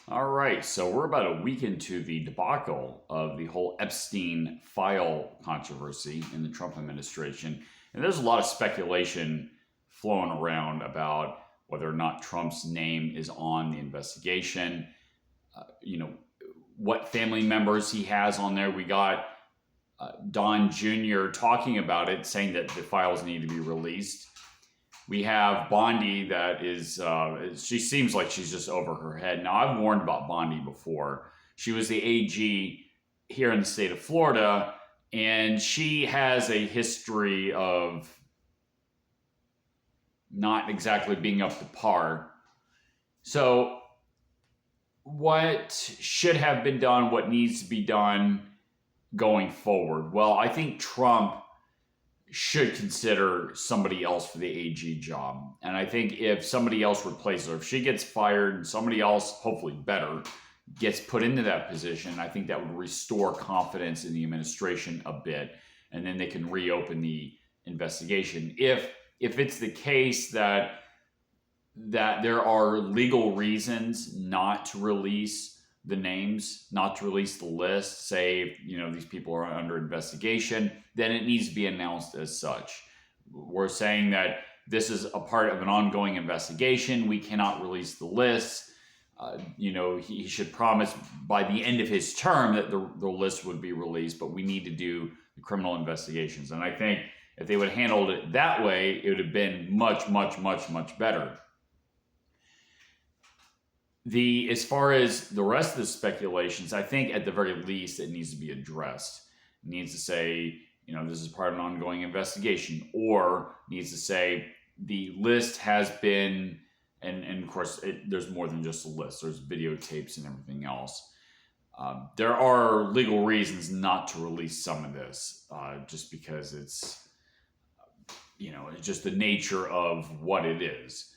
All right, so we're about a week into the debacle of the whole Epstein file controversy in the Trump administration. And there's a lot of speculation flowing around about whether or not Trump's name is on the investigation, you know, what family members he has on there. We got Don Jr. talking about it, saying that the files need to be released. We have Bondi that is, she seems like she's just over her head. Now, I've warned about Bondi before. She was the AG here in the state of Florida, and she has a history of not exactly being up to par. So, what should have been done, what needs to be done going forward? Well, I think Trump should consider somebody else for the AG job. And I think if somebody else replaces her, if she gets fired and somebody else, hopefully better, gets put into that position, I think that would restore confidence in the administration a bit. And then they can reopen the investigation. If it's the case that there are legal reasons not to release the names, not to release the list, say, these people are under investigation, then it needs to be announced as such. We're saying that this is a part of an ongoing investigation. We cannot release the list. He should promise by the end of his term that the list would be released, but we need to do the criminal investigations. And I think if they would have handled it that way, it would have been much, much, much, much better. As far as the rest of the speculations, I think at the very least it needs to be addressed. It needs to say, this is part of an ongoing investigation, or needs to say the list has been, and of course there's more than just a list. There's videotapes and everything else. There are legal reasons not to release some of this, just because it's just the nature of what it is.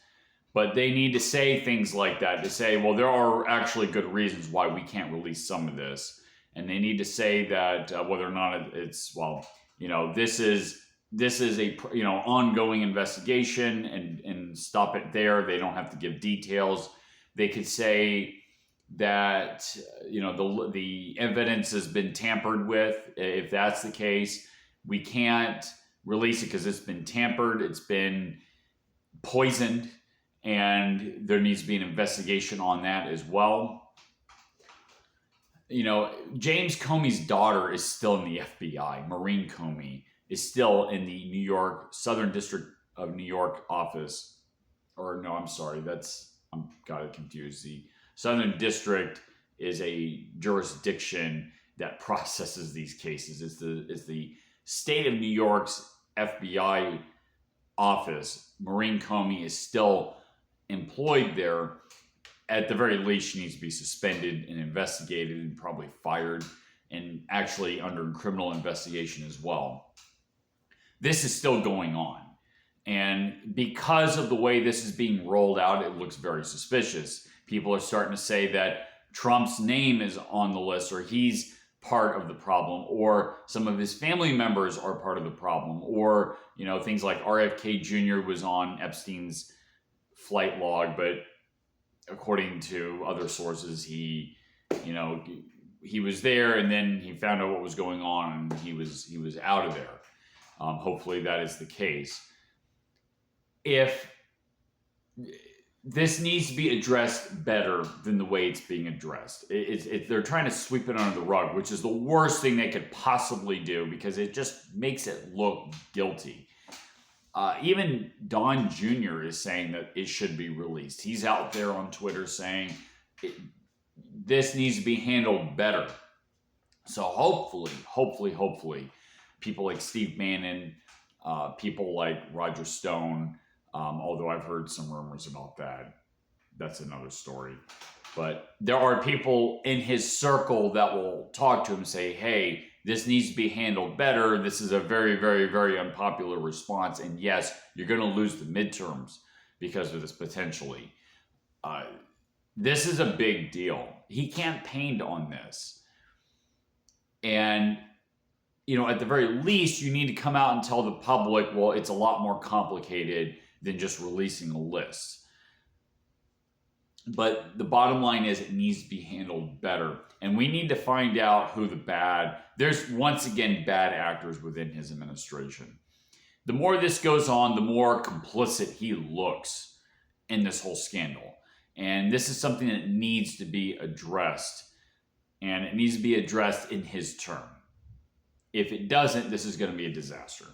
But they need to say things like that, to say, well, there are actually good reasons why we can't release some of this. And they need to say that whether or not it's, this is a, ongoing investigation, and stop it there. They don't have to give details. They could say that, the evidence has been tampered with. If that's the case, we can't release it because it's been tampered. It's been poisoned. And there needs to be an investigation on that as well. James Comey's daughter is still in the FBI. Maureen Comey is still in the New York, Southern District of New York office. Or no, I'm sorry, I'm got it confused. The Southern District is a jurisdiction that processes these cases. It's the state of New York's FBI office. Maureen Comey is still employed there. At the very least, she needs to be suspended and investigated and probably fired, and actually under criminal investigation as well. This is still going on. And because of the way this is being rolled out, it looks very suspicious. People are starting to say that Trump's name is on the list, or he's part of the problem, or some of his family members are part of the problem, or things like RFK Jr. was on Epstein's flight log, but according to other sources, he was there, and then he found out what was going on, and he was out of there. Hopefully that is the case. If this needs to be addressed better than the way it's being addressed. They're trying to sweep it under the rug, which is the worst thing they could possibly do, because it just makes it look guilty. Even Don Jr. is saying that it should be released. He's out there on Twitter saying this needs to be handled better. So hopefully, people like Steve Bannon, people like Roger Stone, although I've heard some rumors about that. That's another story. But there are people in his circle that will talk to him and say, hey, this needs to be handled better. This is a very, very, very unpopular response. And yes, you're going to lose the midterms because of this potentially. This is a big deal. He campaigned on this. And, at the very least, you need to come out and tell the public, well, it's a lot more complicated than just releasing a list. But the bottom line is it needs to be handled better. And we need to find out who there's once again bad actors within his administration. The more this goes on, the more complicit he looks in this whole scandal. And this is something that needs to be addressed. And it needs to be addressed in his term. If it doesn't, this is going to be a disaster.